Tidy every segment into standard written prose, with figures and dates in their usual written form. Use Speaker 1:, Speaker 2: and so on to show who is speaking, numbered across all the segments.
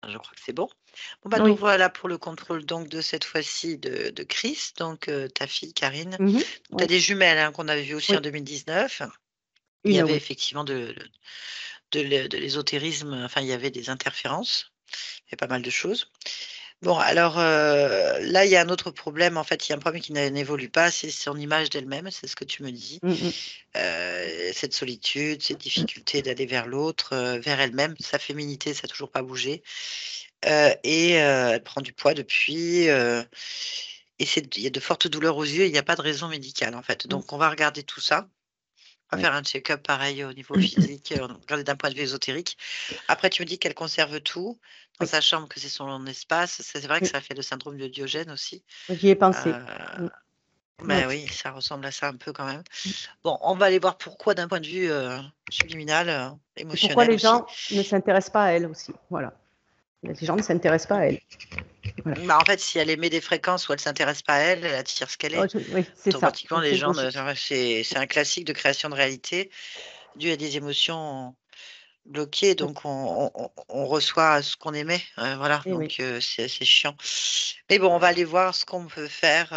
Speaker 1: Je crois que c'est bon. Bon, bah, nous
Speaker 2: Oui.
Speaker 1: voilà pour le contrôle donc de cette fois-ci de Chris, donc ta fille Karine.
Speaker 2: Mhm.
Speaker 1: Tu as
Speaker 2: Oui.
Speaker 1: des jumelles, hein, qu'on avait vues aussi en
Speaker 2: Oui.
Speaker 1: 2019. Il y
Speaker 2: Une,
Speaker 1: avait
Speaker 2: oui.
Speaker 1: effectivement de l'ésotérisme, enfin, il y avait des interférences, il y a pas mal de choses. Bon, alors là, il y a un autre problème. En fait, il y a un problème qui n'évolue pas, c'est son image d'elle-même, c'est ce que tu me dis.
Speaker 2: Mhm.
Speaker 1: Cette solitude, cette difficulté d'aller vers l'autre, vers elle-même, sa féminité, ça n'a toujours pas bougé. Et elle prend du poids depuis. Et il y a de fortes douleurs aux yeux, il n'y a pas de raison médicale, en fait.
Speaker 2: Mhm.
Speaker 1: Donc, on va regarder tout ça. On va
Speaker 2: Oui.
Speaker 1: faire un check-up pareil au niveau physique, regarder d'un point de vue ésotérique. Après, tu me dis qu'elle conserve tout dans
Speaker 2: Oui.
Speaker 1: sa chambre, que c'est son espace. C'est vrai que
Speaker 2: Oui.
Speaker 1: ça fait le syndrome de Diogène aussi.
Speaker 2: J'y ai pensé.
Speaker 1: Euh,
Speaker 2: Mm. Oui.
Speaker 1: Ben oui, ça ressemble à ça un peu quand même. Bon, on va aller voir pourquoi d'un point de vue subliminal,
Speaker 2: Et pourquoi
Speaker 1: émotionnel
Speaker 2: les
Speaker 1: aussi.
Speaker 2: gens ne s'intéressent pas à elle aussi. Voilà. Les gens ne s'intéressent pas à elle. Voilà.
Speaker 1: Bah, en fait, si elle émet des fréquences où elle ne s'intéresse pas à elle, elle attire ce qu'elle
Speaker 2: Oh,
Speaker 1: est.
Speaker 2: oui, c'est ça.
Speaker 1: Automatiquement, les
Speaker 2: C'est
Speaker 1: gens,
Speaker 2: logique.
Speaker 1: c'est un classique de création de réalité dû à des émotions bloquées.
Speaker 2: Oui.
Speaker 1: Donc, on reçoit ce qu'on émet. Voilà,
Speaker 2: Et oui.
Speaker 1: donc c'est chiant. Mais bon, on va aller voir ce qu'on peut faire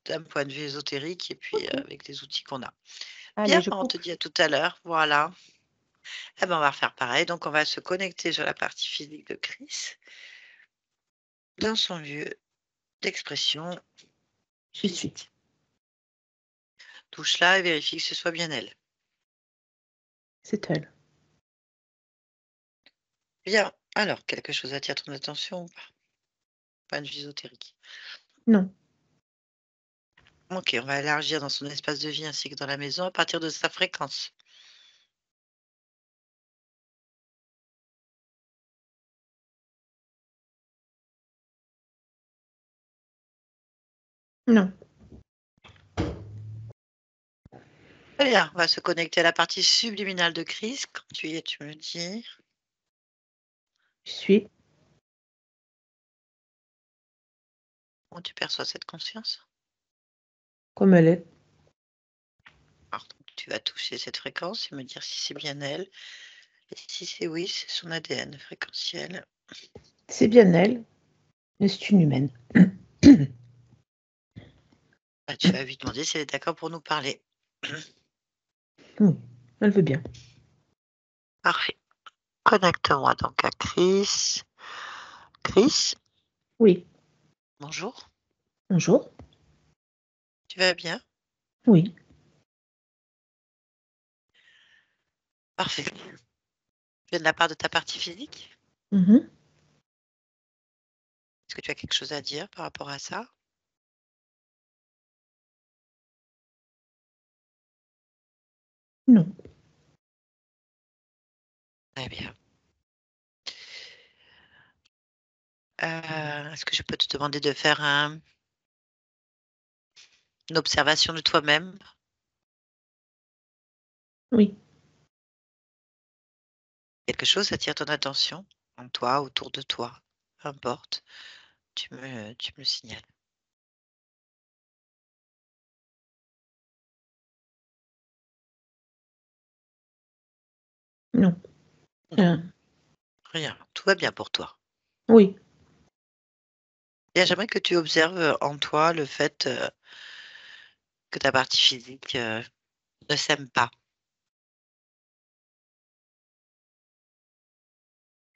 Speaker 1: d'un point de vue ésotérique et puis
Speaker 2: Ok.
Speaker 1: avec les outils qu'on a.
Speaker 2: Allez,
Speaker 1: Bien,
Speaker 2: je
Speaker 1: on te
Speaker 2: coupe.
Speaker 1: dit à tout à l'heure. Voilà. Eh ben, on va refaire pareil. Donc, on va se connecter sur la partie physique de Chris dans son lieu d'expression
Speaker 2: J'y suis.
Speaker 1: physique. Touche-la et vérifie que ce soit bien elle.
Speaker 2: C'est elle.
Speaker 1: Bien. Alors, quelque chose attire ton attention ou pas? Pas de vue ésotérique.
Speaker 2: Non.
Speaker 1: Ok, on va élargir dans son espace de vie ainsi que dans la maison à partir de sa fréquence.
Speaker 2: Non.
Speaker 1: Très bien, on va se connecter à la partie subliminale de Chris. Quand tu y es, tu me dis.
Speaker 2: J'y suis.
Speaker 1: Comment tu perçois cette conscience?
Speaker 2: Comme elle est.
Speaker 1: Alors, donc, tu vas toucher cette fréquence et me dire si c'est bien elle. Et si c'est oui, c'est son ADN fréquentiel.
Speaker 2: C'est bien elle, mais c'est une humaine.
Speaker 1: Bah, tu vas lui demander si elle est d'accord pour nous parler.
Speaker 2: Oui, elle veut bien.
Speaker 1: Parfait. Connecte-moi donc à Chris. Chris,
Speaker 2: Oui.
Speaker 1: bonjour.
Speaker 2: Bonjour.
Speaker 1: Tu vas bien?
Speaker 2: Oui.
Speaker 1: Parfait. Tu viens de la part de ta partie physique?
Speaker 2: Mhm.
Speaker 1: Est-ce que tu as quelque chose à dire par rapport à ça?
Speaker 2: Non.
Speaker 1: Très bien. Est-ce que je peux te demander de faire une observation de toi-même?
Speaker 2: Oui.
Speaker 1: Quelque chose attire ton attention en toi, autour de toi, peu importe. Tu me le signales.
Speaker 2: Non.
Speaker 1: Non,
Speaker 2: Rien.
Speaker 1: rien. Tout va bien pour toi.
Speaker 2: Oui.
Speaker 1: Et j'aimerais que tu observes en toi le fait que ta partie physique ne s'aime pas.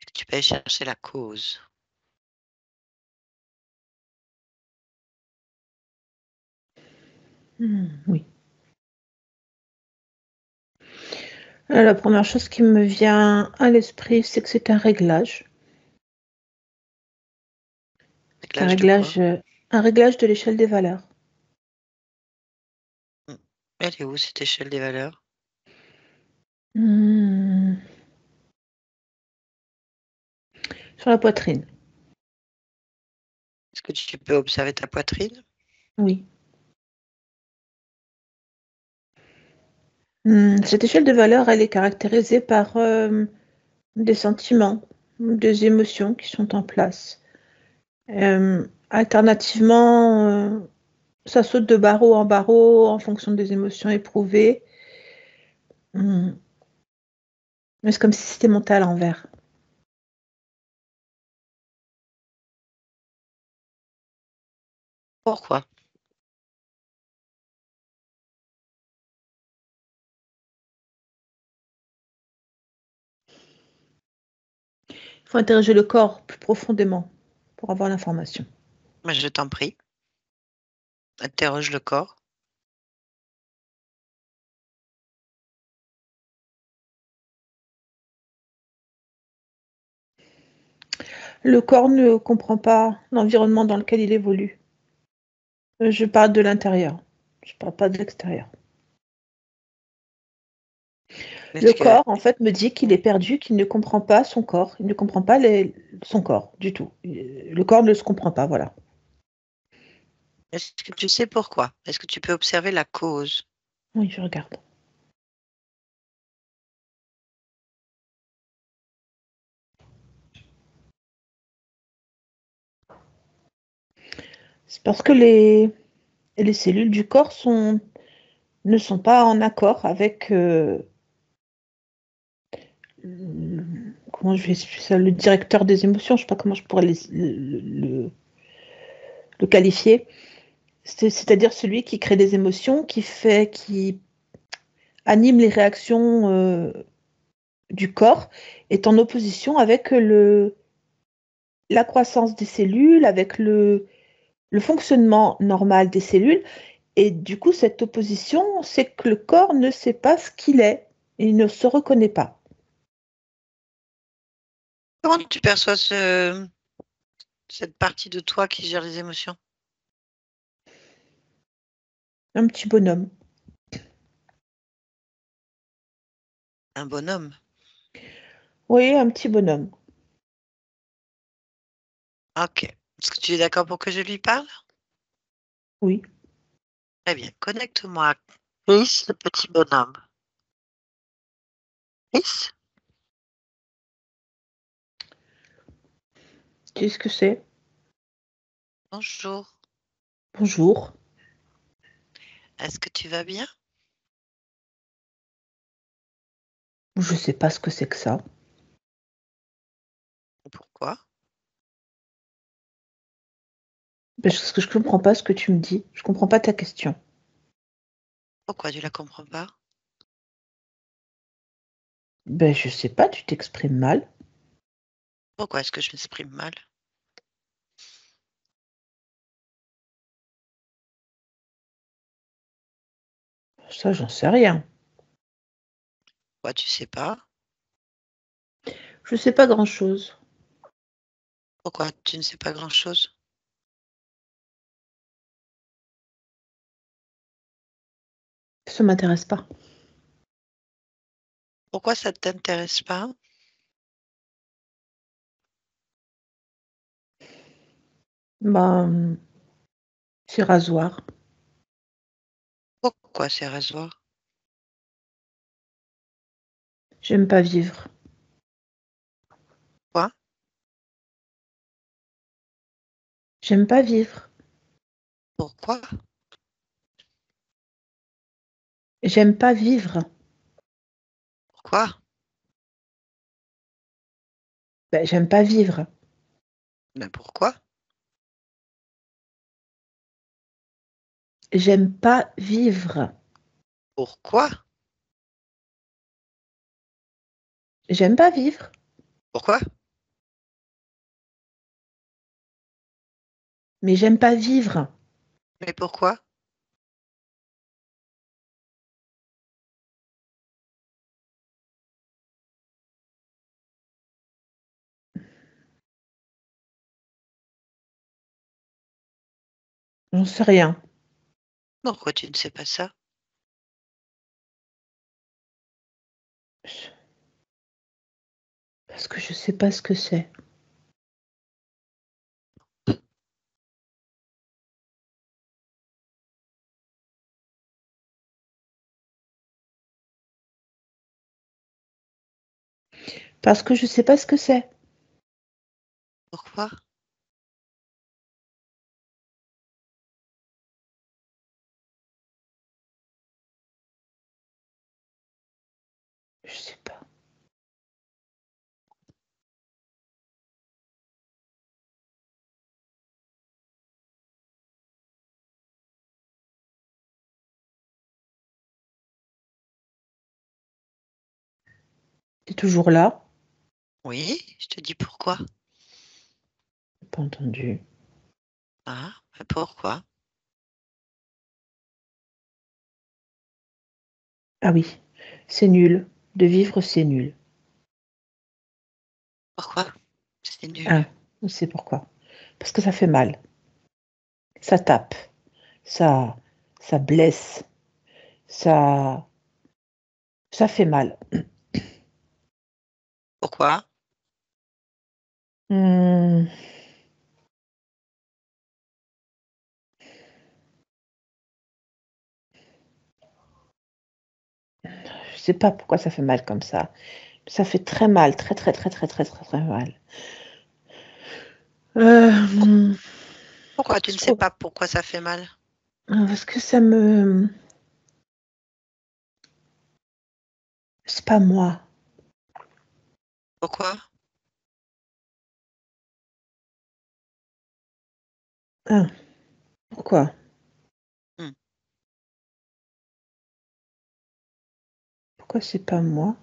Speaker 1: Que tu peux aller chercher la cause.
Speaker 2: Oui. La première chose qui me vient à l'esprit, c'est que c'est un réglage. Un
Speaker 1: Réglage de quoi?
Speaker 2: réglage, un réglage de l'échelle des valeurs.
Speaker 1: Mm. Elle est où cette échelle des valeurs?
Speaker 2: Hmm. Sur la poitrine.
Speaker 1: Est-ce que tu peux observer ta poitrine?
Speaker 2: Oui.
Speaker 1: Est-ce
Speaker 2: Cette échelle de valeurs, elle est caractérisée par des sentiments, des émotions qui sont en place. Alternativement, ça saute de barreau en barreau en fonction des émotions éprouvées. Hmm. Mais c'est comme si c'était monté à l'envers.
Speaker 1: Pourquoi?
Speaker 2: Il faut interroger le corps plus profondément pour avoir l'information.
Speaker 1: Mais je t'en prie, interroge le corps.
Speaker 2: Le corps ne comprend pas l'environnement dans lequel il évolue. Je parle de l'intérieur. Je parle pas de l'extérieur. Le
Speaker 1: Est-ce que
Speaker 2: corps, en fait, me dit qu'il est perdu, qu'il ne comprend pas son corps. Il ne comprend pas son corps du tout. Le corps ne se comprend pas, voilà.
Speaker 1: est-ce que tu sais pourquoi? Est-ce que tu peux observer la cause?
Speaker 2: Oui, je regarde. C'est parce que les cellules du corps ne sont pas en accord avec comment je vais expliquer ça, le directeur des émotions, je ne sais pas comment je pourrais le qualifier. C'est-à-dire celui qui crée des émotions, qui anime les réactions du corps, est en opposition avec la croissance des cellules, avec le fonctionnement normal des cellules. Et du coup, cette opposition, c'est que le corps ne sait pas ce qu'il est. Il ne se reconnaît pas.
Speaker 1: Comment tu perçois cette partie de toi qui gère les émotions?
Speaker 2: Un petit bonhomme.
Speaker 1: Un bonhomme.
Speaker 2: Oui, un petit bonhomme.
Speaker 1: Ok. Est-ce que tu es d'accord pour que je lui parle?
Speaker 2: Oui.
Speaker 1: Très bien. Connecte-moi à Chris, le petit bonhomme. Chris,
Speaker 2: Qu'est-ce que c'est?
Speaker 1: bonjour.
Speaker 2: Bonjour.
Speaker 1: Est-ce que tu vas bien?
Speaker 2: Je ne sais pas ce que c'est que ça.
Speaker 1: Pourquoi?
Speaker 2: Parce que je ne comprends pas ce que tu me dis. Je ne comprends pas ta question.
Speaker 1: Pourquoi tu la comprends pas?
Speaker 2: Ben, je sais pas, tu t'exprimes mal.
Speaker 1: Pourquoi est-ce que je m'exprime mal?
Speaker 2: Ça, j'en sais rien.
Speaker 1: Pourquoi tu sais pas?
Speaker 2: Je sais pas grand-chose.
Speaker 1: Pourquoi tu ne sais pas grand-chose?
Speaker 2: Ça m'intéresse pas.
Speaker 1: Pourquoi ça ne t'intéresse pas?
Speaker 2: Ben, c'est rasoir.
Speaker 1: Pourquoi ces rasoirs?
Speaker 2: J'aime pas vivre.
Speaker 1: Quoi?
Speaker 2: J'aime pas vivre.
Speaker 1: Pourquoi?
Speaker 2: J'aime pas vivre.
Speaker 1: Pourquoi?
Speaker 2: Ben, j'aime pas vivre.
Speaker 1: Mais pourquoi?
Speaker 2: J'aime pas vivre.
Speaker 1: Pourquoi?
Speaker 2: J'aime pas vivre.
Speaker 1: Pourquoi?
Speaker 2: Mais j'aime pas vivre.
Speaker 1: Mais pourquoi?
Speaker 2: J'en sais rien.
Speaker 1: Pourquoi tu ne sais pas ça?
Speaker 2: Parce que je sais pas ce que c'est. Parce que je sais pas ce que c'est.
Speaker 1: Pourquoi?
Speaker 2: Je sais pas. T'es toujours là?
Speaker 1: Oui, je te dis pourquoi.
Speaker 2: J'ai pas entendu.
Speaker 1: Ah, mais pourquoi?
Speaker 2: Ah oui, c'est nul. De vivre, c'est nul.
Speaker 1: Pourquoi? C'est nul.
Speaker 2: Ah, je sais pourquoi. Parce que ça fait mal. Ça tape. Ça, ça blesse. Ça, ça fait mal.
Speaker 1: Pourquoi?
Speaker 2: Hmm, je sais pas pourquoi ça fait mal comme ça. Ça fait très mal, très très très très très très très mal. Euh,
Speaker 1: Pourquoi tu ne
Speaker 2: je
Speaker 1: sais
Speaker 2: trouve-
Speaker 1: pas pourquoi ça fait mal?
Speaker 2: parce que ça me, c'est pas moi.
Speaker 1: Pourquoi?
Speaker 2: Ah, pourquoi?
Speaker 1: Hmm.
Speaker 2: Pourquoi c'est pas moi?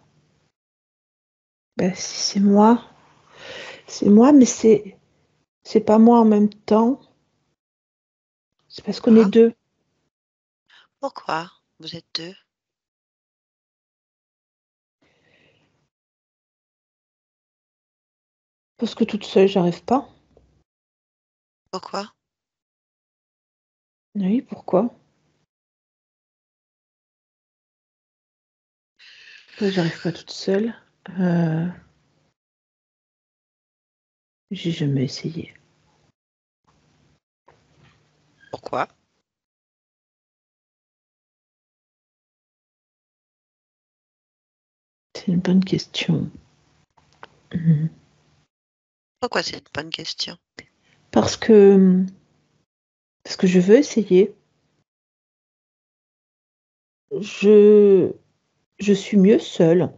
Speaker 2: Ben, si c'est moi, mais c'est pas moi en même temps. C'est parce qu'on est
Speaker 1: Ah,
Speaker 2: deux.
Speaker 1: pourquoi? Vous êtes deux.
Speaker 2: Parce que toute seule, j'arrive pas.
Speaker 1: Pourquoi?
Speaker 2: Oui, pourquoi? Pourquoi j'arrive pas toute seule? Euh, j'ai jamais essayé.
Speaker 1: Pourquoi?
Speaker 2: C'est une bonne question. Mhm.
Speaker 1: Pourquoi c'est une bonne question?
Speaker 2: Parce que, parce que je veux essayer. Je, je suis mieux seule.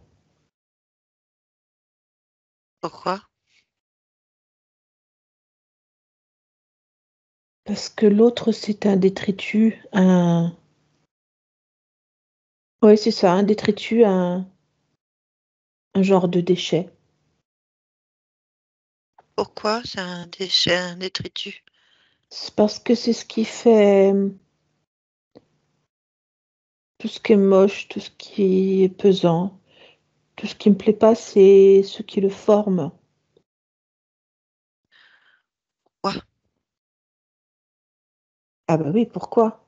Speaker 1: Pourquoi?
Speaker 2: Parce que l'autre, c'est un détritus, un... Ouais, c'est ça, un détritus, un genre de déchet.
Speaker 1: Pourquoi c'est un déchet, un détritus?
Speaker 2: C'est parce que c'est ce qui fait tout ce qui est moche, tout ce qui est pesant. Tout ce qui me plaît pas, c'est ce qui le forme.
Speaker 1: Pourquoi?
Speaker 2: Ah bah oui, pourquoi?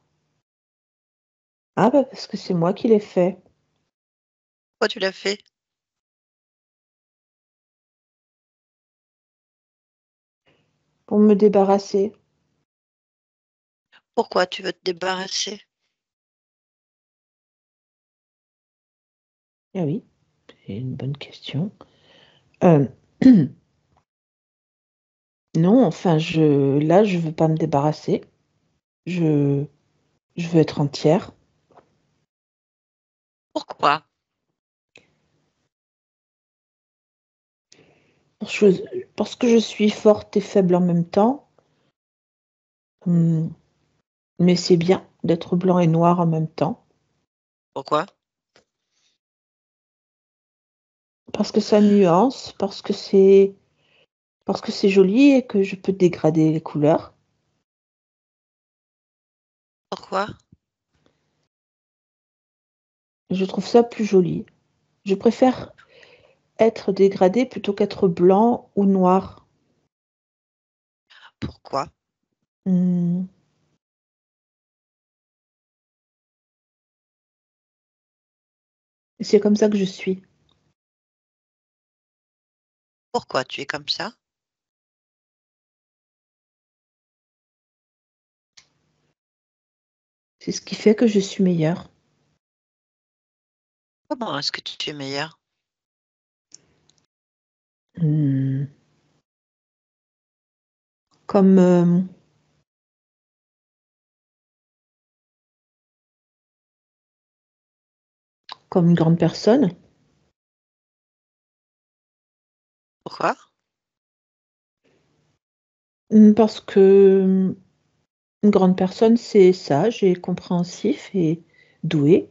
Speaker 2: Ah bah parce que c'est moi qui l'ai fait.
Speaker 1: Pourquoi tu l'as fait?
Speaker 2: Pour me débarrasser.
Speaker 1: Pourquoi tu veux te débarrasser?
Speaker 2: Ah oui, c'est une bonne question. Euh, non, enfin, là, je veux pas me débarrasser. Je, je veux être entière.
Speaker 1: Pourquoi?
Speaker 2: Parce que, parce que je suis forte et faible en même temps. Hum, mais c'est bien d'être blanc et noir en même temps.
Speaker 1: Pourquoi?
Speaker 2: Parce que ça nuance, parce que c'est joli et que je peux dégrader les couleurs.
Speaker 1: Pourquoi?
Speaker 2: Je trouve ça plus joli. Je préfère être dégradé plutôt qu'être blanc ou noir.
Speaker 1: Pourquoi?
Speaker 2: Hmm, c'est comme ça que je suis.
Speaker 1: Pourquoi tu es comme ça?
Speaker 2: C'est ce qui fait que je suis meilleure.
Speaker 1: Comment est-ce que tu es meilleur?
Speaker 2: Hmm, comme, comme une grande personne.
Speaker 1: Pourquoi?
Speaker 2: Parce que une grande personne, c'est sage et compréhensif et doué.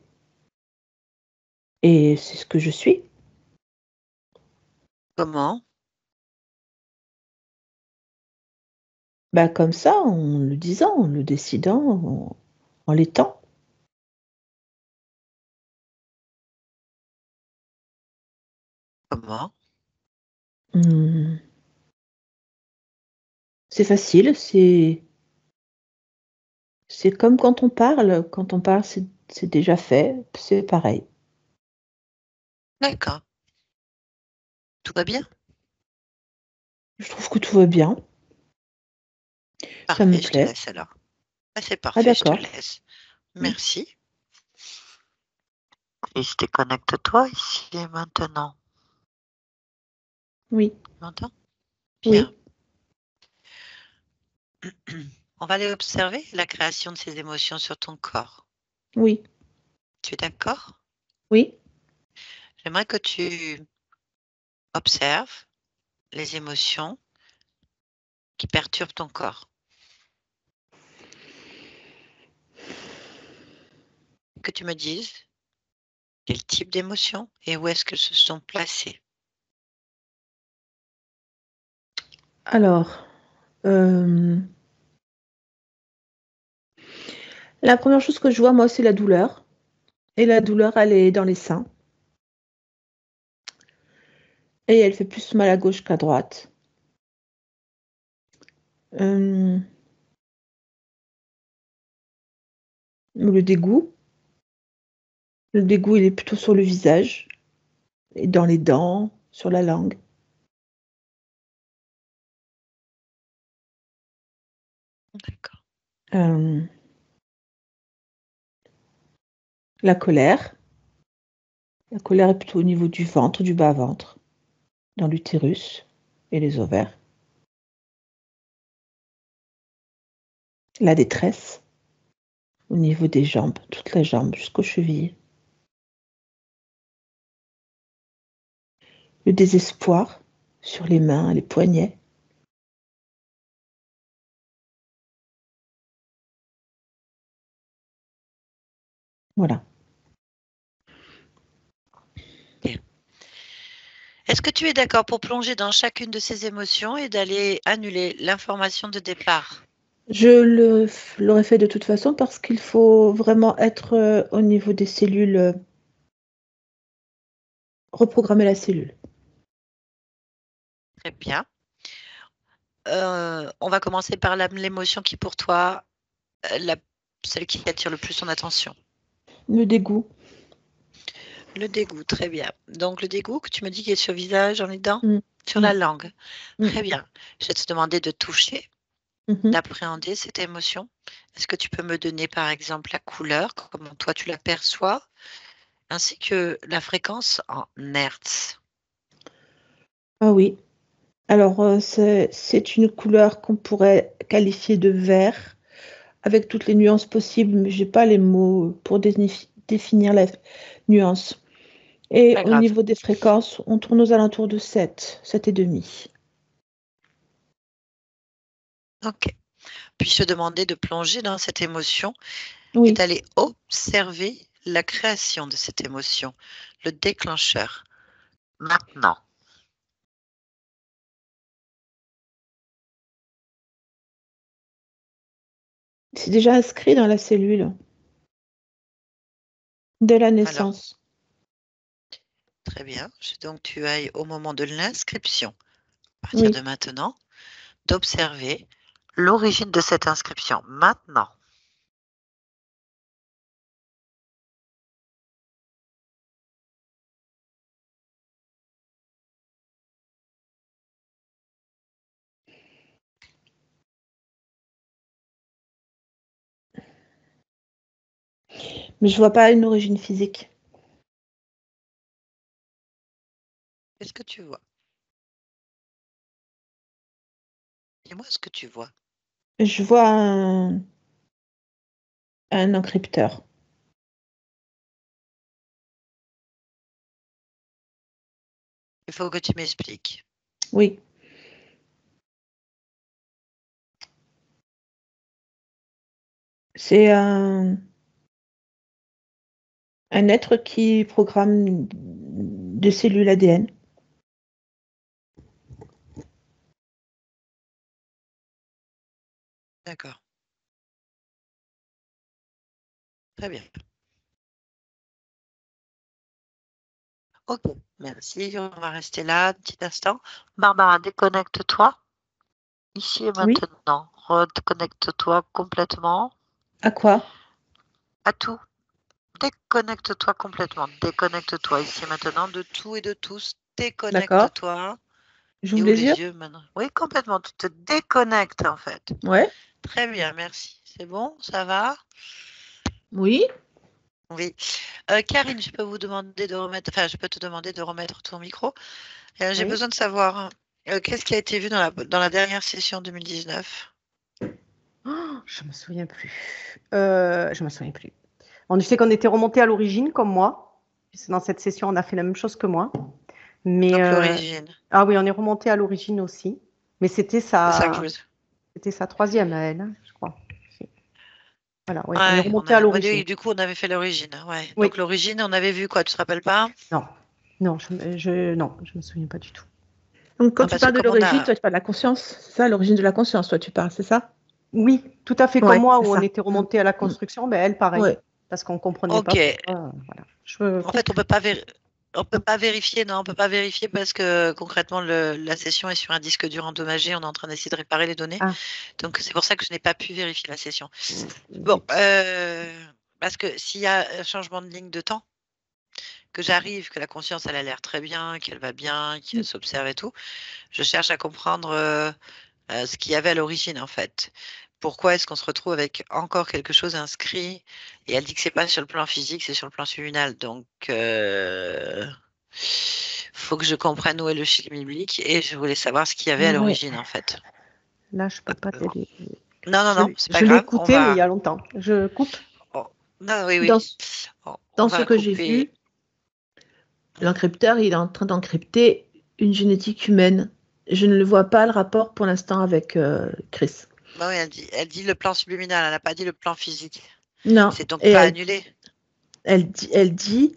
Speaker 2: Et c'est ce que je suis.
Speaker 1: Comment?
Speaker 2: Bah, comme ça, en le disant, en le décidant, en l'étant.
Speaker 1: Comment?
Speaker 2: Mmh. C'est facile, c'est comme quand on parle, c'est déjà fait, c'est pareil.
Speaker 1: D'accord. Tout va bien?
Speaker 2: Je trouve que tout va bien, ça me
Speaker 1: Parfait, je te
Speaker 2: plaît.
Speaker 1: laisse alors. Ah, c'est
Speaker 2: Ah
Speaker 1: parfait, je te
Speaker 2: d'accord.
Speaker 1: laisse.
Speaker 2: Mmh.
Speaker 1: Merci. Et je déconnecte-toi ici et maintenant.
Speaker 2: Oui,
Speaker 1: Tu m'entends? Bien.
Speaker 2: oui,
Speaker 1: On va aller observer la création de ces émotions sur ton corps.
Speaker 2: oui,
Speaker 1: Tu es d'accord?
Speaker 2: oui.
Speaker 1: J'aimerais que tu observes les émotions qui perturbent ton corps. Que tu me dises quel type d'émotions et où est-ce qu'elles se sont placées.
Speaker 2: Alors, la première chose que je vois, moi, c'est la douleur et la douleur, elle est dans les seins et elle fait plus mal à gauche qu'à droite. Hem, le dégoût, il est plutôt sur le visage et dans les dents, sur la langue.
Speaker 1: D'accord.
Speaker 2: Hem, la colère est plutôt au niveau du ventre, du bas-ventre, dans l'utérus et les ovaires. La détresse au niveau des jambes, toute la jambe jusqu'aux chevilles. Le désespoir sur les mains, les poignets. Voilà.
Speaker 1: Bien. Est-ce que tu es d'accord pour plonger dans chacune de ces émotions et d'aller annuler l'information de départ?
Speaker 2: L'aurais fait de toute façon parce qu'il faut vraiment être, au niveau des cellules, reprogrammer la cellule.
Speaker 1: Très bien. On va commencer par l'émotion qui pour toi, la celle qui attire le plus ton attention.
Speaker 2: Le dégoût.
Speaker 1: Le dégoût, très bien. Donc le dégoût que tu me dis qu'il est sur le visage, dans les dents,
Speaker 2: Mmh.
Speaker 1: sur
Speaker 2: Mmh.
Speaker 1: la langue.
Speaker 2: Mmh.
Speaker 1: Très bien. Je vais te demander de toucher,
Speaker 2: Mmh mh.
Speaker 1: d'appréhender cette émotion. Est-ce que tu peux me donner par exemple la couleur, comment toi tu la perçois, ainsi que la fréquence en hertz?
Speaker 2: Ah oui. Alors, c'est une couleur qu'on pourrait qualifier de vert, avec toutes les nuances possibles, mais j'ai pas les mots pour définir la nuance. Et
Speaker 1: Pas
Speaker 2: au
Speaker 1: grave.
Speaker 2: niveau des fréquences, on tourne aux alentours de 7, 7,5.
Speaker 1: OK. Puis-je te demander de plonger dans cette émotion et
Speaker 2: Oui,
Speaker 1: d'aller observer la création de cette émotion, le déclencheur, maintenant.
Speaker 2: c'est déjà inscrit dans la cellule, dès la
Speaker 1: Alors,
Speaker 2: naissance.
Speaker 1: très bien. Je veux donc tu ailles au moment de l'inscription, à partir de
Speaker 2: Oui,
Speaker 1: maintenant, d'observer l'origine de cette inscription, maintenant.
Speaker 2: mais je vois pas une origine physique.
Speaker 1: Qu'est-ce que tu vois? Dis-moi ce que tu vois.
Speaker 2: Je vois un encrypteur.
Speaker 1: Il faut que tu m'expliques.
Speaker 2: Oui, c'est un être qui programme des cellules ADN.
Speaker 1: D'accord. Très bien. Ok, merci. On va rester là un petit instant. Barbara, déconnecte-toi. Ici et
Speaker 2: Oui.
Speaker 1: maintenant. Reconnecte-toi complètement
Speaker 2: À quoi?
Speaker 1: à tout. Déconnecte-toi complètement. Déconnecte-toi ici et maintenant de tout et de tous.
Speaker 2: D'accord.
Speaker 1: Déconnecte-toi. Et
Speaker 2: J'ouvre
Speaker 1: ouvre
Speaker 2: les yeux?
Speaker 1: les yeux maintenant. Oui, complètement. Tu te déconnectes en fait.
Speaker 2: Ouais.
Speaker 1: Très bien, merci. C'est bon, ça va?
Speaker 2: Oui.
Speaker 1: Oui. Karine, je peux vous demander de remettre, enfin, je peux te demander de remettre ton micro. J'ai
Speaker 2: Oui.
Speaker 1: besoin de savoir qu'est-ce qui a été vu dans la dernière session 2019.
Speaker 3: Je me souviens plus. Je me souviens plus. Je sais qu'on était remonté à l'origine, comme moi. Dans cette session, on a fait la même chose que moi. Mais
Speaker 1: Donc l'origine.
Speaker 3: ah oui, on est remonté à l'origine aussi. Mais
Speaker 1: C'est ça que je veux.
Speaker 3: c'était sa troisième à elle, hein, je crois. Voilà, oui, on est
Speaker 1: Ouais,
Speaker 3: remonté à l'origine.
Speaker 1: oui, du coup, on avait fait l'origine. Ouais.
Speaker 3: Oui.
Speaker 1: Donc l'origine, on avait vu quoi? Tu te rappelles pas?
Speaker 3: Non, non, je me souviens pas du tout.
Speaker 2: Donc, quand
Speaker 1: Non,
Speaker 2: tu
Speaker 1: parce que
Speaker 2: parles de
Speaker 1: comme on
Speaker 2: l'origine,
Speaker 1: a.
Speaker 2: toi, tu parles de la conscience. C'est ça, l'origine de la conscience, toi, tu parles, c'est ça?
Speaker 3: Oui, tout à fait comme
Speaker 2: Ouais,
Speaker 3: moi,
Speaker 2: c'est
Speaker 3: où on
Speaker 2: ça.
Speaker 3: était remonté à la construction, ben elle, pareil,
Speaker 2: Ouais.
Speaker 3: parce qu'on comprenait
Speaker 1: Ok.
Speaker 3: pas pourquoi. Voilà. Je
Speaker 1: En fait,
Speaker 3: coupe.
Speaker 1: on peut pas vérifier, non, on peut pas vérifier parce que concrètement, la session est sur un disque dur endommagé. On est en train d'essayer de réparer les données.
Speaker 3: Ah,
Speaker 1: Donc, c'est pour ça que je n'ai pas pu vérifier la session. Bon,
Speaker 3: zut.
Speaker 1: parce que s'il y a un changement de ligne de temps, que j'arrive, que la conscience, elle a l'air très bien, qu'elle va bien, qu'elle s'observe et tout, je cherche à comprendre ce qu'il y avait à l'origine, en fait. Pourquoi est-ce qu'on se retrouve avec encore quelque chose inscrit? Et elle dit que c'est pas sur le plan physique, c'est sur le plan subliminal. Donc, faut que je comprenne où est le schéma biblique et je voulais savoir ce qu'il y avait à
Speaker 2: Ouais.
Speaker 1: l'origine, en fait.
Speaker 3: Là, je peux pas t'aider.
Speaker 1: Non, non, non, c'est pas
Speaker 3: Je l'ai
Speaker 1: grave. On
Speaker 3: écouté, mais il
Speaker 1: va.
Speaker 3: y a longtemps. Je coupe.
Speaker 1: Non, oui,
Speaker 2: Dans,
Speaker 1: oui. On
Speaker 2: dans ce
Speaker 1: va
Speaker 2: que j'ai
Speaker 1: couper.
Speaker 2: vu, l'encrypteur, il est en train d'encrypter une génétique humaine. Je ne le vois pas le rapport pour l'instant avec Chris.
Speaker 1: Bah oui, elle dit le plan subliminal, elle n'a pas dit le plan physique.
Speaker 2: Non.
Speaker 1: C'est donc
Speaker 2: Et
Speaker 1: pas annulé.
Speaker 2: elle dit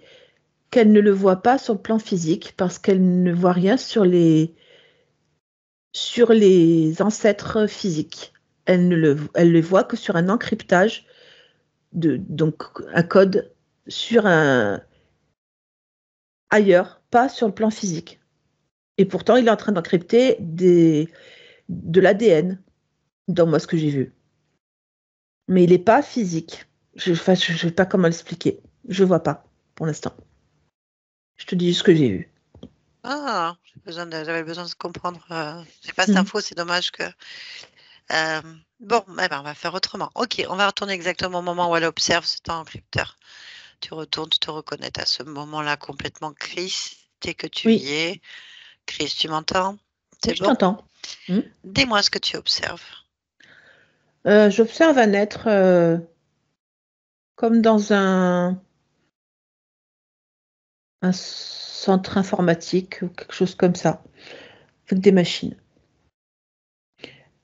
Speaker 2: qu'elle ne le voit pas sur le plan physique parce qu'elle ne voit rien sur les ancêtres physiques. Elle le voit que sur un encryptage, donc un code sur ailleurs, pas sur le plan physique. Et pourtant, il est en train d'encrypter de l'ADN, dans moi ce que j'ai vu. Mais il n'est pas physique. Je ne sais pas comment l'expliquer. Je ne vois pas, pour l'instant. Je te dis juste ce que j'ai vu.
Speaker 1: Ah, j'avais besoin de comprendre. J'ai pas cette
Speaker 2: Mhm.
Speaker 1: info, c'est dommage que. Bon, eh ben, on va faire autrement. Ok, on va retourner exactement au moment où elle observe cet encrypteur. Tu retournes, tu te reconnais à ce moment-là complètement, Chris, dès que tu
Speaker 2: Oui,
Speaker 1: y es. Chris, tu m'entends?
Speaker 2: oui,
Speaker 1: C'est
Speaker 2: je
Speaker 1: bon?
Speaker 2: t'entends. Mhm.
Speaker 1: Dis-moi ce que tu observes.
Speaker 2: J'observe un être comme dans un centre informatique ou quelque chose comme ça, avec des machines.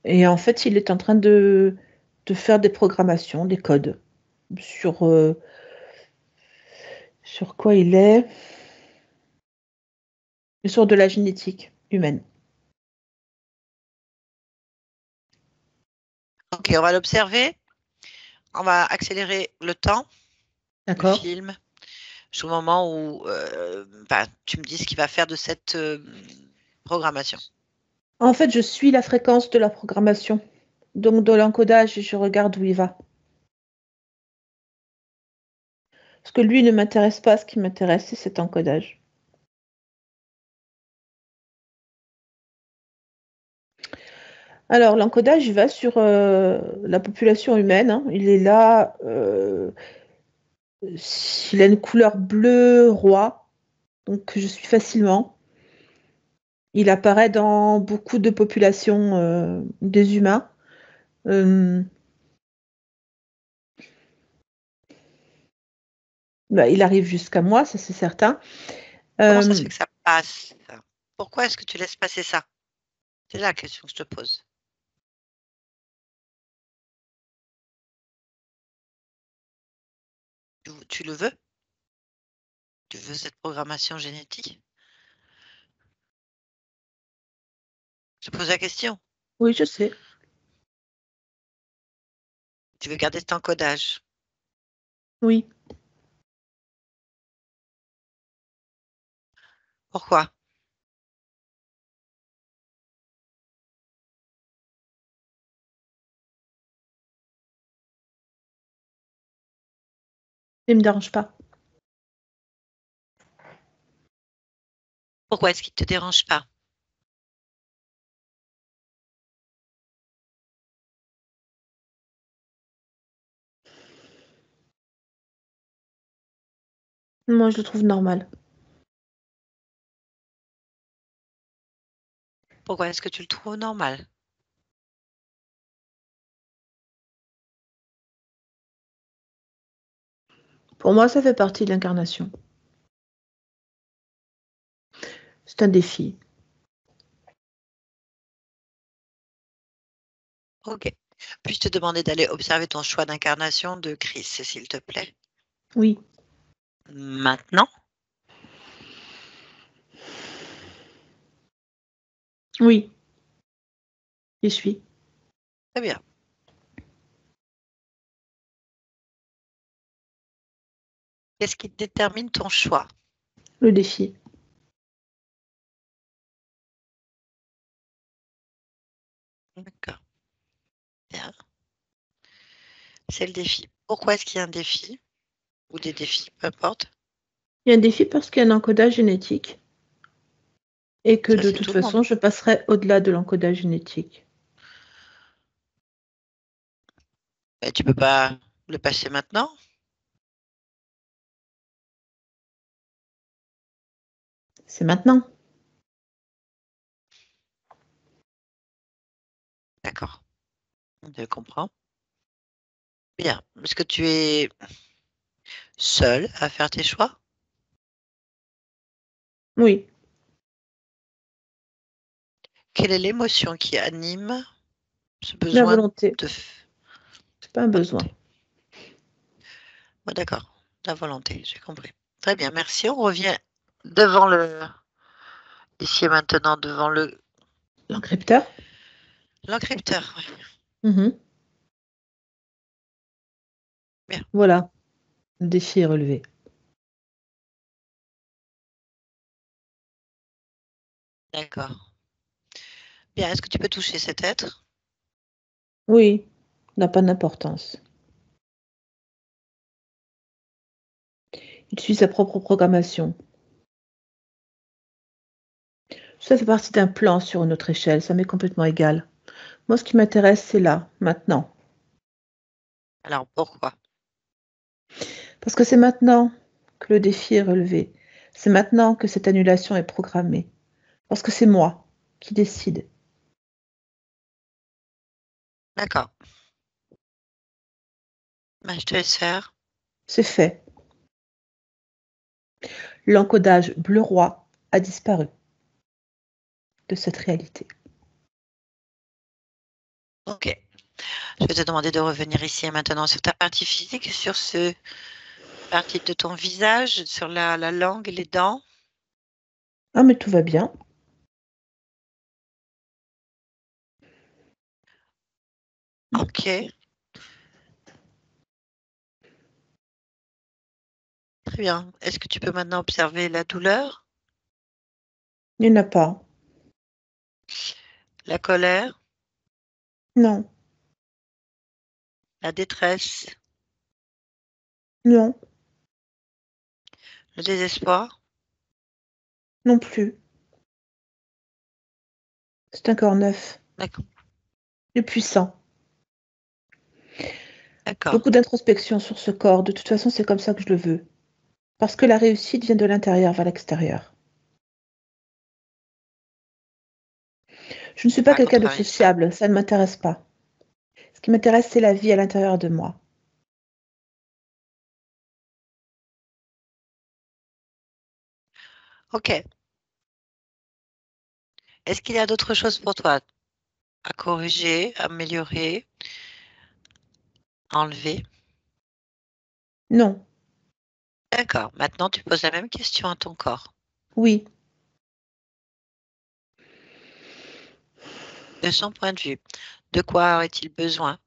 Speaker 2: Et en fait, il est en train de faire des programmations, des codes sur quoi il est, sur de la génétique humaine.
Speaker 1: Ok, on va l'observer. On va accélérer le temps, le
Speaker 2: D'accord?
Speaker 1: film, jusqu'au moment où bah, tu me dis ce qu'il va faire de cette programmation.
Speaker 2: En fait, je suis la fréquence de la programmation. Donc, dans l'encodage, je regarde où il va. Parce que lui ne m'intéresse pas, ce qui m'intéresse, c'est cet encodage. Alors, l'encodage, il va sur la population humaine, hein. Il est là, il a une couleur bleu roi, donc je suis facilement. Il apparaît dans beaucoup de populations des humains. Euh, il arrive jusqu'à moi, ça c'est certain.
Speaker 1: Comment ça se
Speaker 2: Euh,
Speaker 1: fait que ça passe? Pourquoi est-ce que tu laisses passer ça? C'est la question que je te pose. Tu le veux? Tu veux cette programmation génétique? Je pose la question.
Speaker 2: oui, je sais.
Speaker 1: Tu veux garder cet encodage?
Speaker 2: Oui.
Speaker 1: Pourquoi?
Speaker 2: Il ne me dérange pas.
Speaker 1: Pourquoi est-ce qu'il ne te dérange pas?
Speaker 2: Moi, je le trouve normal.
Speaker 1: Pourquoi est-ce que tu le trouves normal?
Speaker 2: Pour moi, ça fait partie de l'incarnation. C'est un défi.
Speaker 1: Ok. Puis-je te demander d'aller observer ton choix d'incarnation de Chris, s'il te plaît?
Speaker 2: Oui.
Speaker 1: Maintenant?
Speaker 2: Oui. J'y suis.
Speaker 1: Très bien. Qu'est-ce qui détermine ton choix?
Speaker 2: Le défi.
Speaker 1: D'accord. Bien. C'est le défi. Pourquoi est-ce qu'il y a un défi? Ou des défis, peu importe.
Speaker 2: Il y a un défi parce qu'il y a un encodage génétique. Et que
Speaker 1: Ça,
Speaker 2: de
Speaker 1: c'est
Speaker 2: toute
Speaker 1: tout le monde.
Speaker 2: façon, je passerai au-delà de l'encodage génétique.
Speaker 1: Et tu peux pas le passer maintenant?
Speaker 2: C'est maintenant.
Speaker 1: D'accord. Je comprends. Bien. Est-ce que tu es seul à faire tes choix?
Speaker 2: Oui.
Speaker 1: Quelle est l'émotion qui anime ce
Speaker 2: La
Speaker 1: besoin
Speaker 2: volonté.
Speaker 1: de
Speaker 2: C'est pas un besoin.
Speaker 1: volonté? Oh, d'accord. La volonté, j'ai compris. Très bien, merci. On revient devant ici et maintenant, devant
Speaker 2: L'encrypteur.
Speaker 1: l'encrypteur.
Speaker 2: Mhm.
Speaker 1: Bien.
Speaker 2: Voilà. Le défi est relevé.
Speaker 1: D'accord. Bien, est-ce que tu peux toucher cet être?
Speaker 2: Oui. N'a pas d'importance. Il suit sa propre programmation. Ça fait partie d'un plan sur une autre échelle. Ça m'est complètement égal. Moi, ce qui m'intéresse, c'est là, maintenant.
Speaker 1: Alors, pourquoi?
Speaker 2: Parce que c'est maintenant que le défi est relevé. C'est maintenant que cette annulation est programmée. Parce que c'est moi qui décide.
Speaker 1: D'accord. Ben, je te laisse faire.
Speaker 2: C'est fait. L'encodage bleu roi a disparu de cette réalité.
Speaker 1: Ok. Je vais te demander de revenir ici et maintenant sur ta partie physique, sur ce partie de ton visage, sur la langue et les dents.
Speaker 2: Ah, mais tout va bien.
Speaker 1: Ok. Très bien. Est-ce que tu peux maintenant observer la douleur,
Speaker 2: Il n'y en a pas.
Speaker 1: la colère,
Speaker 2: Non,
Speaker 1: la détresse,
Speaker 2: non,
Speaker 1: le désespoir?
Speaker 2: non plus. C'est un corps neuf
Speaker 1: D'accord.
Speaker 2: et puissant.
Speaker 1: D'accord.
Speaker 2: Beaucoup d'introspection sur ce corps. De toute façon, c'est comme ça que je le veux. Parce que la réussite vient de l'intérieur vers l'extérieur. Je ne suis pas
Speaker 1: Pas
Speaker 2: quelqu'un de
Speaker 1: contrarier ça.
Speaker 2: sociable, ça ne m'intéresse pas. Ce qui m'intéresse, c'est la vie à l'intérieur de moi.
Speaker 1: Ok. Est-ce qu'il y a d'autres choses pour toi à corriger, améliorer, enlever?
Speaker 2: Non,
Speaker 1: D'accord. Maintenant, tu poses la même question à ton corps.
Speaker 2: oui,
Speaker 1: De son point de vue, de quoi aurait-il besoin?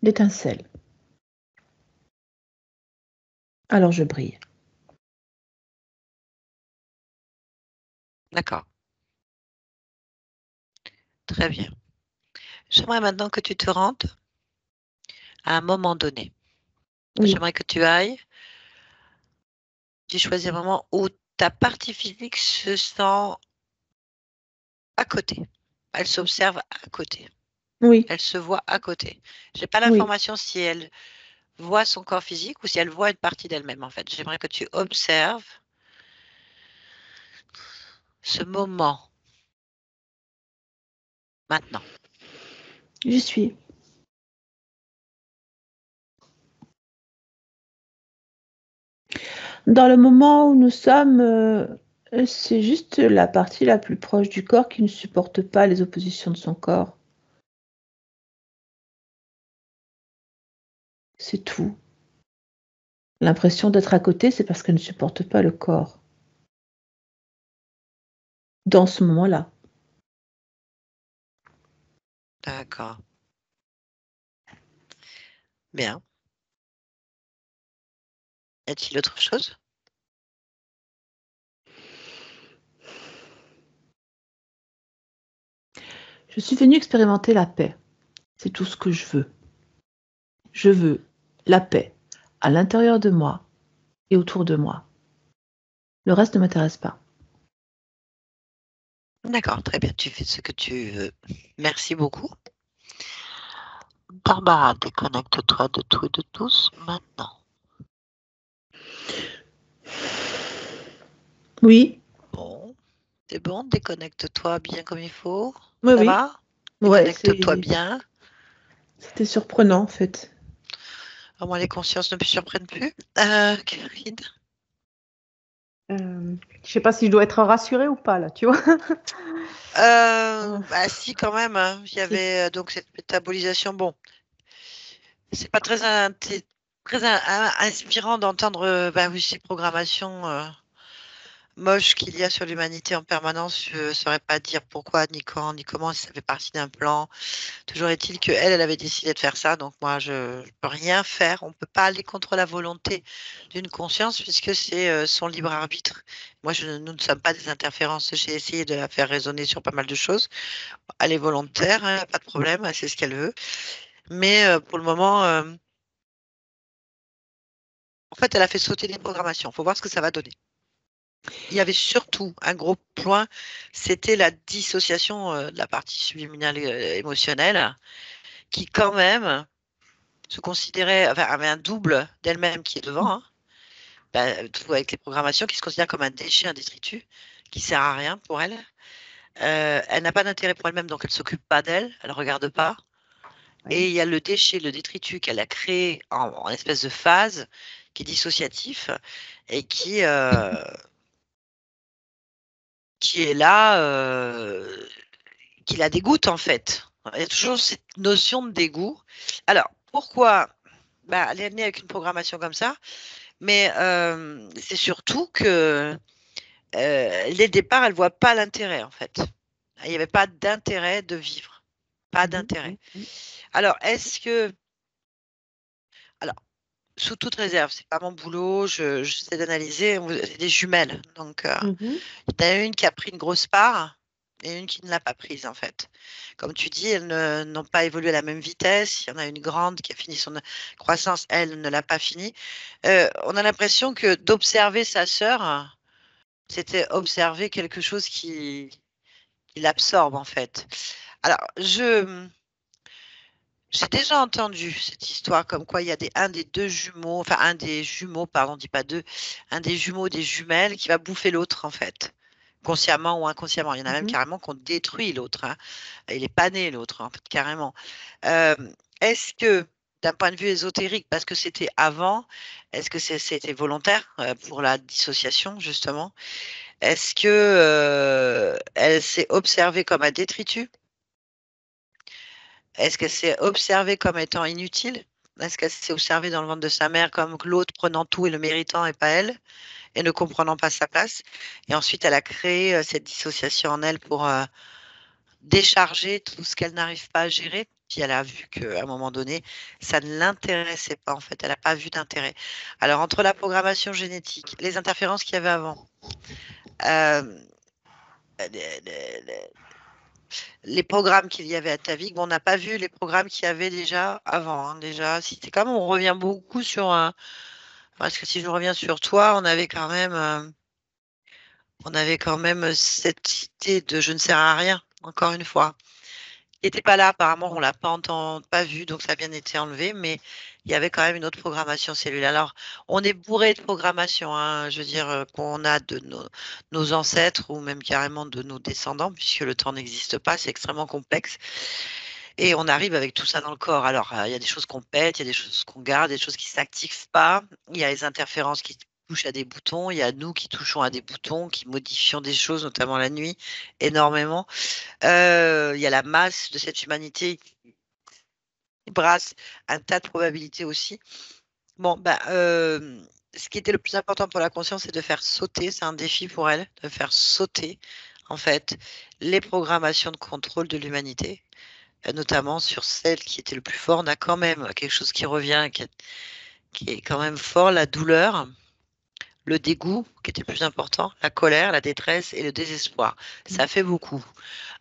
Speaker 2: d'étincelles. Alors je brille.
Speaker 1: D'accord. Très bien. J'aimerais maintenant que tu te rendes à un moment donné.
Speaker 2: Oui,
Speaker 1: J'aimerais que tu ailles, tu choisis un moment où ta partie physique se sent à côté. Elle s'observe à côté.
Speaker 2: oui,
Speaker 1: Elle se voit à côté. J'ai pas
Speaker 2: oui.
Speaker 1: l'information si elle voit son corps physique ou si elle voit une partie d'elle-même, en fait. J'aimerais que tu observes ce moment maintenant.
Speaker 2: J'y suis. Dans le moment où nous sommes, c'est juste la partie la plus proche du corps qui ne supporte pas les oppositions de son corps. C'est tout. L'impression d'être à côté, c'est parce qu'elle ne supporte pas le corps. Dans ce moment-là.
Speaker 1: D'accord. Bien. Y a-t-il autre chose?
Speaker 2: Je suis venue expérimenter la paix. C'est tout ce que je veux. Je veux la paix à l'intérieur de moi et autour de moi. Le reste ne m'intéresse pas.
Speaker 1: D'accord, très bien. Tu fais ce que tu veux. Merci beaucoup. Barbara, déconnecte-toi de tout et de tous maintenant.
Speaker 2: Oui,
Speaker 1: Bon, c'est bon, déconnecte-toi bien comme il faut.
Speaker 2: oui,
Speaker 1: Ça
Speaker 2: oui.
Speaker 1: va?
Speaker 2: Ouais,
Speaker 1: Déconnecte-toi bien.
Speaker 2: c'était surprenant en fait.
Speaker 1: Au moins les consciences ne me surprennent plus. Karine?
Speaker 3: Je sais pas si je dois être rassurée ou pas là, tu vois.
Speaker 1: Bah si quand même, hein. Il y
Speaker 3: Si.
Speaker 1: avait donc cette métabolisation. Bon, c'est pas très, très inspirant d'entendre bah oui, ces programmations moches qu'il y a sur l'humanité en permanence. Je ne saurais pas dire pourquoi, ni quand, ni comment, si ça fait partie d'un plan. Toujours est-il qu'elle, elle avait décidé de faire ça, donc moi, je ne peux rien faire. On ne peut pas aller contre la volonté d'une conscience puisque c'est son libre arbitre. Moi, nous ne sommes pas des interférences. J'ai essayé de la faire raisonner sur pas mal de choses. Elle est volontaire, hein, pas de problème, elle sait ce qu'elle veut. Mais pour le moment, en fait, elle a fait sauter les programmations. Il faut voir ce que ça va donner. Il y avait surtout un gros point, c'était la dissociation de la partie subliminale émotionnelle, qui quand même se considérait, enfin, avait un double d'elle-même qui est devant, hein, avec les programmations, qui se considère comme un déchet, un détritus, qui sert à rien pour elle. Elle n'a pas d'intérêt pour elle-même, donc elle s'occupe pas d'elle, elle regarde pas.
Speaker 3: Ouais.
Speaker 1: Et il y a le déchet, le détritus qu'elle a créé en espèce de phase, qui est dissociatif et qui est là, qui la dégoûte en fait. Il y a toujours cette notion de dégoût. Alors, pourquoi bah, elle est née avec une programmation comme ça, mais c'est surtout que dès le départ, elle ne voit pas l'intérêt en fait. Il n'y avait pas d'intérêt de vivre. Pas
Speaker 3: Mhm,
Speaker 1: d'intérêt.
Speaker 3: mhm,
Speaker 1: Alors, est-ce que. Alors, sous toute réserve, c'est pas mon boulot, j'essaie d'analyser. C'est des jumelles. Donc,
Speaker 3: mhm.
Speaker 1: il y en a une qui a pris une grosse part et une qui ne l'a pas prise, en fait. Comme tu dis, elles n'ont pas évolué à la même vitesse. Il y en a une grande qui a fini son croissance, elle ne l'a pas fini. On a l'impression que d'observer sa sœur, c'était observer quelque chose qui l'absorbe, en fait. Alors, j'ai déjà entendu cette histoire comme quoi il y a un des deux jumeaux, enfin un des jumeaux, pardon, on dit pas deux, un des jumeaux, des jumelles qui va bouffer l'autre en fait, consciemment ou inconsciemment. Il y en a même
Speaker 3: Mhm.
Speaker 1: carrément qu'on détruit l'autre, hein. Il est pas né l'autre en fait, carrément. Euh, Est-ce que d'un point de vue ésotérique, parce que c'était avant, est-ce que c'était volontaire pour la dissociation justement? Est-ce que elle s'est observée comme un détritus? Est-ce qu'elle s'est observée comme étant inutile? Est-ce qu'elle s'est observée dans le ventre de sa mère comme l'autre prenant tout et le méritant et pas elle, et ne comprenant pas sa place? Et ensuite, elle a créé cette dissociation en elle pour décharger tout ce qu'elle n'arrive pas à gérer. Puis elle a vu qu'à un moment donné, ça ne l'intéressait pas en fait. Elle n'a pas vu d'intérêt. Alors entre la programmation génétique, les interférences qu'il y avait avant, euh, les, les- les programmes qu'il y avait à ta vie, on n'a pas vu les programmes qu'il y avait déjà avant. Déjà, si c'est comme on revient beaucoup sur un. Parce que si je reviens sur toi, on avait quand même cette idée de je ne sers à rien, encore une fois. Il n'était pas là, apparemment, on l'a pas vu, donc ça a bien été enlevé, mais il y avait quand même une autre programmation cellulaire. Alors, on est bourré de programmation, hein, je veux dire, qu'on a de nos ancêtres ou même carrément de nos descendants, puisque le temps n'existe pas, c'est extrêmement complexe. Et on arrive avec tout ça dans le corps. Alors, il y a des choses qu'on pète, il y a des choses qu'on garde, des choses qui ne s'activent pas. Il y a les interférences qui touchent à des boutons. Il y a nous qui touchons à des boutons, qui modifions des choses, notamment la nuit, énormément. Il y a la masse de cette humanité qui brasse un tas de probabilités aussi. Bon, ce qui était le plus important pour la conscience, c'est de faire sauter, c'est un défi pour elle, de faire sauter, en fait, les programmations de contrôle de l'humanité, notamment sur celle qui était le plus fort. On a quand même quelque chose qui revient, qui est quand même fort, la douleur, le dégoût, qui était le plus important, la colère, la détresse et le désespoir. Ça fait beaucoup.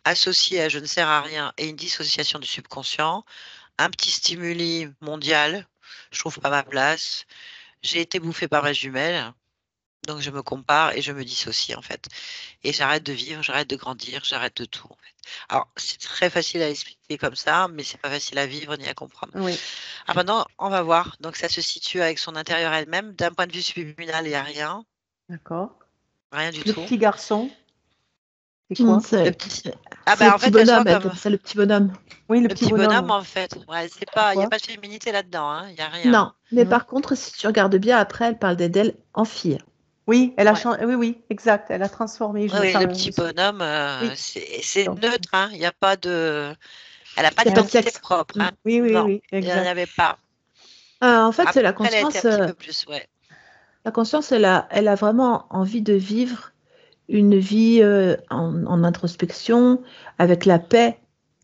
Speaker 1: Associé à je ne sers à rien et une dissociation du subconscient, un petit stimuli mondial, je trouve pas ma place. J'ai été bouffée par ma jumelle, donc je me compare et je me dissocie en fait. Et j'arrête de vivre, j'arrête de grandir, j'arrête de tout en fait. Alors c'est très facile à expliquer comme ça, mais c'est pas facile à vivre ni à comprendre.
Speaker 3: Oui.
Speaker 1: Ah maintenant, on va voir. Donc ça se situe avec son intérieur elle-même. D'un point de vue subliminal, il n'y a rien,
Speaker 3: D'accord.
Speaker 1: rien du
Speaker 3: Le
Speaker 1: tout.
Speaker 3: petit garçon, c'est
Speaker 2: Non,
Speaker 3: quoi?
Speaker 1: Le
Speaker 2: c'est
Speaker 1: petit.
Speaker 2: c'est le
Speaker 1: En
Speaker 2: petit
Speaker 1: fait, elle se voit
Speaker 2: bonhomme, elle
Speaker 1: comme
Speaker 2: appelle ça le petit bonhomme.
Speaker 3: Oui, le
Speaker 1: le
Speaker 3: petit
Speaker 1: petit bonhomme
Speaker 3: bonhomme.
Speaker 1: en fait. Ouais, c'est
Speaker 3: C'est
Speaker 1: pas, il n'y a
Speaker 3: quoi?
Speaker 1: pas de féminité là-dedans, hein. Il n'y a rien.
Speaker 2: Non, mais
Speaker 3: Non.
Speaker 2: par contre, si tu regardes bien, après, elle parle d'elle en fille.
Speaker 3: Oui, elle a
Speaker 1: Ouais.
Speaker 3: changé. Oui, oui, exact. Elle a transformé.
Speaker 1: Oui, oui, le petit
Speaker 3: Enfin,
Speaker 1: bonhomme,
Speaker 3: oui.
Speaker 1: c'est
Speaker 3: Donc,
Speaker 1: neutre, hein. Il n'y a pas de. Elle n'a pas
Speaker 2: Il n'y a pas de
Speaker 1: d'identité
Speaker 2: sexe.
Speaker 1: propre,
Speaker 2: Mm.
Speaker 1: hein.
Speaker 3: oui, oui,
Speaker 1: Non,
Speaker 3: oui,
Speaker 1: il n'y en
Speaker 3: exact.
Speaker 1: avait pas.
Speaker 2: En fait, c'est
Speaker 1: Après, elle a été un petit peu plus, ouais.
Speaker 2: la conscience, elle a vraiment envie de vivre une vie en introspection, avec la paix.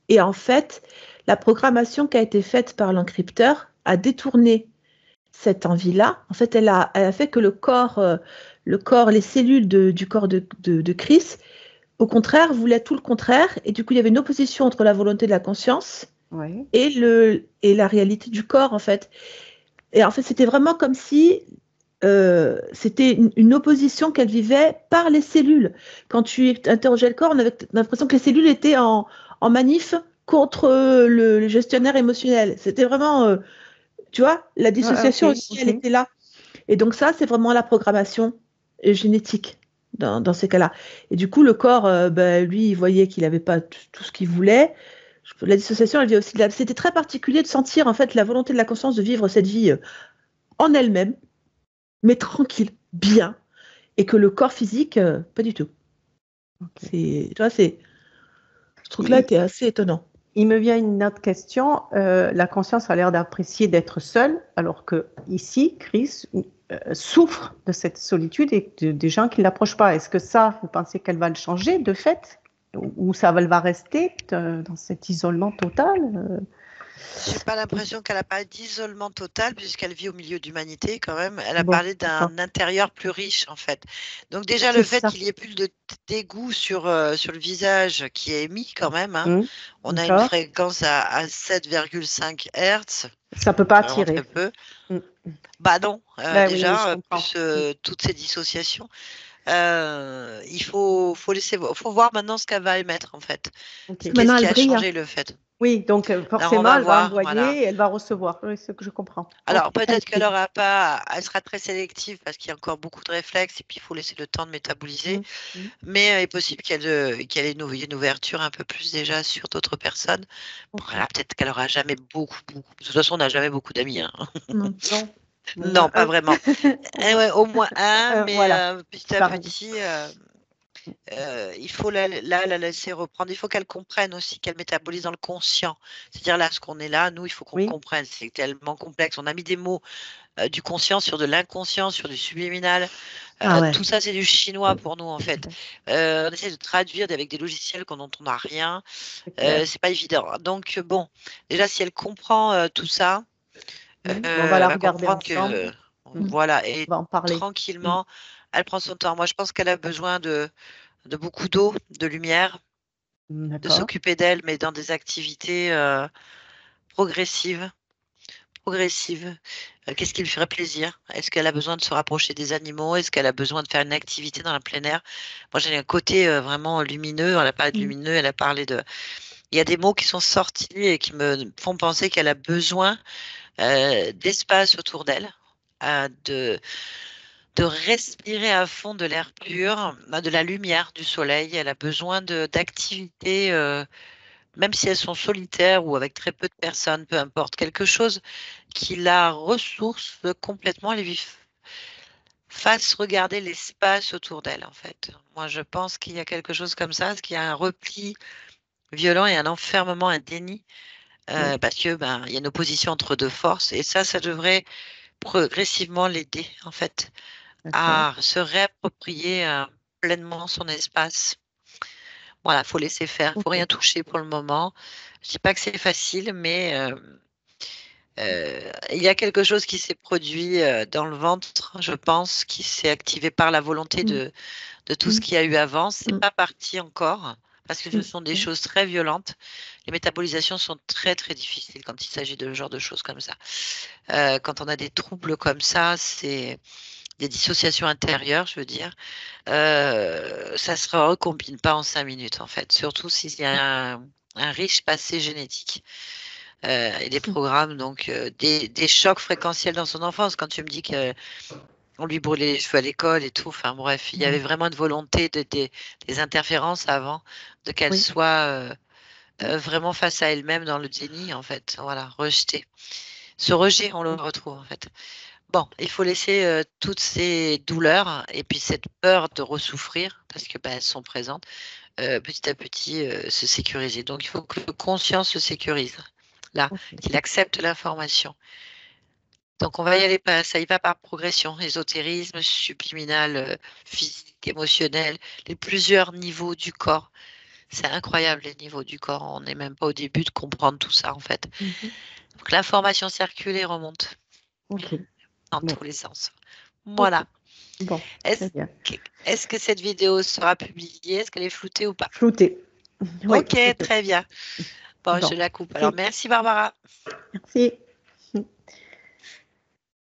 Speaker 2: Et en fait, la programmation qui a été faite par l'encrypteur a détourné cette envie-là. En fait, elle a fait que le corps, les cellules du corps de Chris, au contraire, voulaient tout le contraire. Et du coup, il y avait une opposition entre la volonté de la conscience
Speaker 3: Oui.
Speaker 2: et la réalité du corps, en fait. Et en fait, c'était vraiment comme si c'était une opposition qu'elle vivait par les cellules. Quand tu interrogeais le corps, on avait l'impression que les cellules étaient en manif contre le gestionnaire émotionnel. C'était vraiment, tu vois, la
Speaker 3: Ah, ok,
Speaker 2: dissociation aussi, elle
Speaker 3: ok.
Speaker 2: était là. Et donc ça, c'est vraiment la programmation génétique dans ces cas-là. Et du coup, le corps, lui, il voyait qu'il n'avait pas tout ce qu'il voulait. La dissociation, elle vient aussi de là. C'était très particulier de sentir en fait la volonté de la conscience de vivre cette vie en elle-même, mais tranquille, bien, et que le corps physique, pas du tout.
Speaker 3: Ok.
Speaker 2: Tu vois, ce truc-là
Speaker 3: Il,
Speaker 2: était assez étonnant.
Speaker 3: il me vient une autre question. La conscience a l'air d'apprécier d'être seule, alors que ici, Chris souffre de cette solitude et des gens qui ne l'approchent pas. Est-ce que ça, vous pensez qu'elle va le changer de fait, ou ça elle va rester dans cet isolement total?
Speaker 1: J'ai pas l'impression qu'elle a parlé d'isolement total puisqu'elle vit au milieu d'humanité quand même. Elle a
Speaker 3: Bon,
Speaker 1: parlé
Speaker 3: d'accord.
Speaker 1: d'un intérieur plus riche en fait. Donc déjà
Speaker 3: C'est
Speaker 1: le fait
Speaker 3: ça.
Speaker 1: qu'il y ait plus de dégoût sur le visage qui est émis quand même, hein. On a une
Speaker 3: D'accord.
Speaker 1: fréquence à 7,5 Hz,
Speaker 3: Ça ne peut pas
Speaker 1: c'est vraiment très
Speaker 3: attirer.
Speaker 1: peu.
Speaker 3: Mm.
Speaker 1: Bah non,
Speaker 3: Ben oui, oui, je
Speaker 1: déjà,
Speaker 3: comprends.
Speaker 1: plus toutes ces dissociations. Faut voir maintenant ce qu'elle va émettre en fait.
Speaker 3: Ok.
Speaker 1: Qu'est-ce
Speaker 2: Maintenant,
Speaker 1: qui
Speaker 2: elle
Speaker 1: a
Speaker 2: brille, hein.
Speaker 1: changé le fait?
Speaker 3: Oui, donc
Speaker 1: Alors on
Speaker 3: forcément,
Speaker 1: va
Speaker 3: elle va
Speaker 1: voir, voilà.
Speaker 3: envoyer et elle va recevoir. Oui, c'est ce que je comprends. Ok,
Speaker 1: Alors peut-être qu'elle
Speaker 3: allez-y.
Speaker 1: aura pas, elle sera très sélective parce qu'il y a encore beaucoup de réflexes et puis il faut laisser le temps de métaboliser.
Speaker 3: Mm, mm.
Speaker 1: Mais il est possible qu'elle ait une ouverture un peu plus déjà sur d'autres personnes. Bon,
Speaker 3: Ok.
Speaker 1: voilà, peut-être qu'elle aura jamais beaucoup. De toute façon, on n'a jamais beaucoup d'amis, hein.
Speaker 2: Non.
Speaker 3: Non, au
Speaker 1: Non,
Speaker 3: moins
Speaker 1: pas
Speaker 3: un.
Speaker 1: vraiment.
Speaker 3: Au
Speaker 1: Eh
Speaker 3: moins
Speaker 1: ouais, au moins un, mais
Speaker 3: voilà,
Speaker 1: petit à
Speaker 3: pareil.
Speaker 1: petit. il faut la laisser reprendre. Il faut qu'elle comprenne aussi, qu'elle métabolise dans le conscient. C'est-à-dire là, ce qu'on est là, nous, il faut qu'on
Speaker 3: Oui.
Speaker 1: comprenne. C'est tellement complexe. On a mis des mots du conscient sur de l'inconscient, sur du subliminal.
Speaker 3: Ah ouais.
Speaker 1: Tout ça, c'est du chinois pour nous, en fait. On essaie de traduire avec des logiciels dont on n'a rien.
Speaker 3: C'est clair.
Speaker 1: C'est pas évident. Donc, bon, déjà, si elle comprend tout ça,
Speaker 3: On va la
Speaker 1: elle va
Speaker 3: regarder
Speaker 1: comprendre
Speaker 3: ensemble.
Speaker 1: que, voilà, et
Speaker 3: On va en parler.
Speaker 1: tranquillement, elle prend son temps. Moi, je pense qu'elle a besoin de beaucoup d'eau, de lumière, de
Speaker 3: D'accord.
Speaker 1: s'occuper d'elle, mais dans des activités progressives. Progressives. Qu'est-ce qui lui ferait plaisir? Est-ce qu'elle a besoin de se rapprocher des animaux? Est-ce qu'elle a besoin de faire une activité dans le plein air? Moi, j'ai un côté vraiment lumineux. Elle a parlé de lumineux, elle a parlé de. Il y a des mots qui sont sortis et qui me font penser qu'elle a besoin d'espace autour d'elle, de respirer à fond de l'air pur, de la lumière du soleil. Elle a besoin d'activités, même si elles sont solitaires ou avec très peu de personnes, peu importe, quelque chose qui la ressource complètement, elle lui fasse regarder l'espace autour d'elle, en fait. Moi, je pense qu'il y a quelque chose comme ça, qu'il y a un repli violent et un enfermement, un déni, parce que il y a une opposition entre deux forces, et ça devrait progressivement l'aider, en fait,
Speaker 3: D'accord.
Speaker 1: à se réapproprier pleinement son espace. Voilà, faut laisser faire, faut rien
Speaker 3: Ok.
Speaker 1: toucher pour le moment. Je dis pas que c'est facile, mais il y a quelque chose qui s'est produit dans le ventre, je pense, qui s'est activé par la volonté de tout ce qu'il y a eu avant. C'est pas parti encore, parce que ce sont des choses très violentes. Les métabolisations sont très très difficiles quand il s'agit de ce genre de choses comme ça. Quand on a des troubles comme ça, c'est des dissociations intérieures, je veux dire. Ça se recombine pas en 5 minutes, en fait. Surtout s'il y a un riche passé génétique. Et des programmes, donc des chocs fréquentiels dans son enfance. Quand tu me dis qu'on lui brûlait les cheveux à l'école et tout, enfin bref, il y avait vraiment une volonté des interférences avant, de qu'elle
Speaker 3: Oui.
Speaker 1: soit vraiment face à elle-même dans le déni, en fait. Voilà, rejetée. Ce rejet, on le retrouve, en fait. Bon, il faut laisser toutes ces douleurs et puis cette peur de ressouffrir, parce que elles sont présentes, petit à petit se sécuriser. Donc, il faut que le conscient se sécurise, là, qu'il accepte l'information. Donc, on va y aller, ça y va par progression, ésotérisme, subliminal, physique, émotionnel, les plusieurs niveaux du corps. C'est incroyable les niveaux du corps. On n'est même pas au début de comprendre tout ça, en fait. Donc, l'information circule et remonte
Speaker 3: Ok.
Speaker 1: dans
Speaker 3: Bon.
Speaker 1: tous les sens.
Speaker 3: Ok.
Speaker 1: Voilà.
Speaker 3: Bon.
Speaker 1: Est-ce
Speaker 3: Très bien.
Speaker 1: est-ce que cette vidéo sera publiée? Est-ce qu'elle est floutée ou pas?
Speaker 3: Flouté. Oui,
Speaker 1: Ok,
Speaker 3: flouté.
Speaker 1: très bien. Bon, je
Speaker 3: Bon.
Speaker 1: la coupe. Alors,
Speaker 3: Ok.
Speaker 1: merci Barbara.
Speaker 3: Merci.